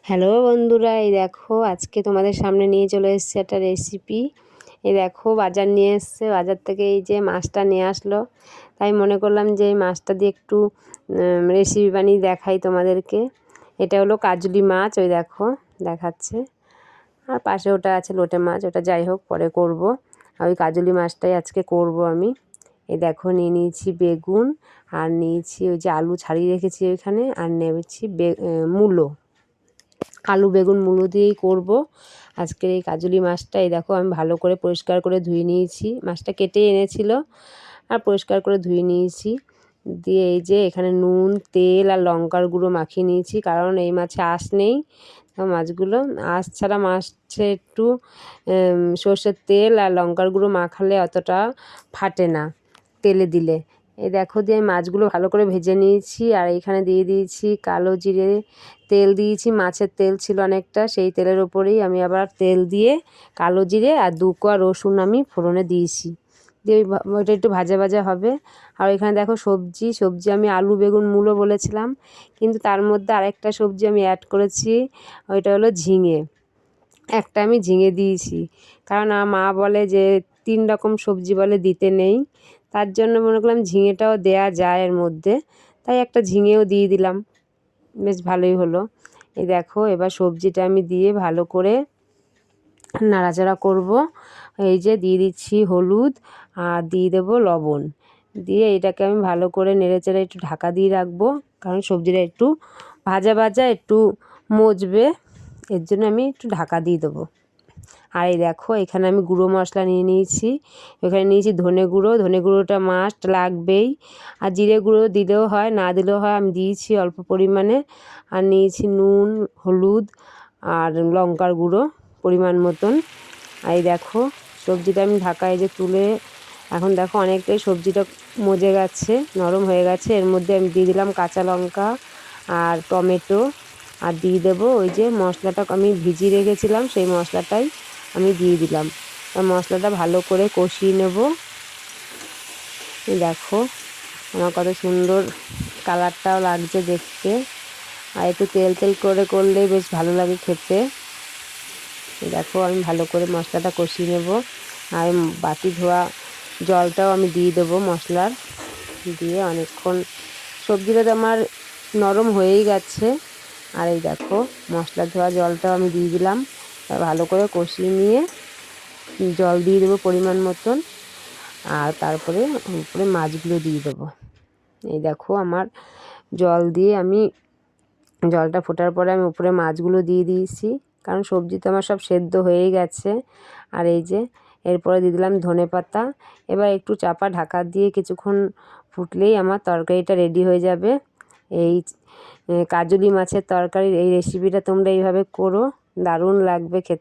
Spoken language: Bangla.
হ্যালো বন্ধুরা, এই দেখো আজকে তোমাদের সামনে নিয়ে চলে এসেছি একটা রেসিপি। এই দেখো বাজার নিয়ে এসছে, বাজার থেকে এই যে মাছটা নিয়ে আসলো। তাই মনে করলাম যে এই মাছটা দিয়ে একটু রেসিপি বানিয়ে দেখাই তোমাদেরকে। এটা হলো কাজলি মাছ, ওই দেখো দেখাচ্ছে। আর পাশে ওটা আছে লোটে মাছ, ওটা যাই হোক পরে করব। আর ওই কাজলি মাছটাই আজকে করব আমি। এই দেখো নিয়ে নিয়েছি বেগুন, আর নিয়েছি ওই যে আলু ছাড়িয়ে রেখেছি ওইখানে, আর নিয়েছি মূলো। আলু বেগুন মূলো দিয়েই করব আজকের এই কাজলি মাছটা। এই দেখো আমি ভালো করে পরিষ্কার করে ধুয়ে নিয়েছি, মাছটা কেটে এনেছিল আর পরিষ্কার করে ধুয়ে নিয়েছি। দিয়ে এই যে এখানে নুন তেল আর লঙ্কার গুঁড়ো মাখিয়ে নিয়েছি, কারণ এই মাছে আঁশ নেই। তো মাছগুলো আঁশ ছাড়া মাছে একটু সর্ষের তেল আর লঙ্কার গুঁড়ো মাখালে অতটা ফাটে না তেলে দিলে। এই দেখো দিয়ে আমি মাছগুলো ভালো করে ভেজে নিয়েছি, আর এইখানে দিয়ে দিয়েছি কালো জিরে। তেল দিয়েছি, মাছের তেল ছিল অনেকটা, সেই তেলের ওপরেই আমি আবার তেল দিয়ে কালো জিরে আর 2 কোয়া রসুন আমি ফোড়নে দিয়েছি। দিয়ে ওইটা একটু ভাজা ভাজা হবে। আর এখানে দেখো সবজি আমি আলু বেগুন মূলো বলেছিলাম, কিন্তু তার মধ্যে আরেকটা সবজি আমি অ্যাড করেছি, ওইটা হলো ঝিঙে। একটা আমি ঝিঙে দিয়েছি, কারণ আমার মা বলে যে 3 রকম সবজি বলে দিতে নেই, তার জন্য মনে করলাম ঝিঙেটাও দেয়া যায় এর মধ্যে, তাই একটা ঝিঙেও দিয়ে দিলাম, বেশ ভালোই হলো। এই দেখো এবার সবজিটা আমি দিয়ে ভালো করে নাড়াচাড়া করব। এই যে দিয়ে দিচ্ছি হলুদ আর দিয়ে দেবো লবণ, দিয়ে এটাকে আমি ভালো করে নেড়েচেড়ে একটু ঢাকা দিয়ে রাখবো, কারণ সবজিটা একটু ভাজা ভাজা একটু মজবে, এর জন্য আমি একটু ঢাকা দিয়ে দেবো। আর এই দেখো এখানে আমি গুঁড়ো মশলা নিয়ে নিয়েছি, এখানে নিয়েছি ধনে গুঁড়োটা মাস্ট লাগবেই। আর জিরে গুঁড়ো দিলেও হয় না দিলেও হয়, আমি দিয়েছি অল্প পরিমাণে। আর নিয়েছি নুন হলুদ আর লঙ্কার গুঁড়ো পরিমাণ মতন। আর এই দেখো সবজিটা আমি ঢাকায় যে তুলে, এখন দেখো অনেকটাই সবজিটা মজে গেছে, নরম হয়ে গেছে। এর মধ্যে আমি দিয়ে দিলাম কাঁচা লঙ্কা আর টমেটো, আর দিয়ে দেবো ওই যে মশলাটা আমি ভিজিয়ে রেখেছিলাম, সেই মশলাটাই আমি দিয়ে দিলাম। আর মশলাটা ভালো করে কষিয়ে নেব। দেখো আমার কত সুন্দর কালারটাও লাগছে দেখতে, আর একটু তেল তেল করে করলেই বেশ ভালো লাগে খেতে। দেখো আমি ভালো করে মশলাটা কষিয়ে নেব, আর বাটি ধোয়া জলটাও আমি দিয়ে দেবো মশলার, দিয়ে অনেকক্ষণ সবজিটা তো আমার নরম হয়েই গেছে। আর এই দেখো মশলা ধোয়া জলটাও আমি দিয়ে দিলাম, ভালো করে কষিয়ে নিয়ে জল দিয়ে দেবো পরিমাণ মতন, আর তারপরে উপরে মাছগুলো দিয়ে দেবো। এই দেখো আমার জল দিয়ে আমি জলটা ফোটার পরে আমি উপরে মাছগুলো দিয়ে দিয়েছি, কারণ সবজি তো আমার সব সেদ্ধ হয়েই গেছে। আর এই যে এরপরে দিয়ে দিলাম ধনেপাতা। এবার একটু চাপা ঢাকা দিয়ে কিছুক্ষণ ফুটলেই আমার তরকারিটা রেডি হয়ে যাবে। এই কাজলি মাছের তরকারির এই রেসিপিটা তোমরা এইভাবে করো, দারুণ লাগবে খেতে।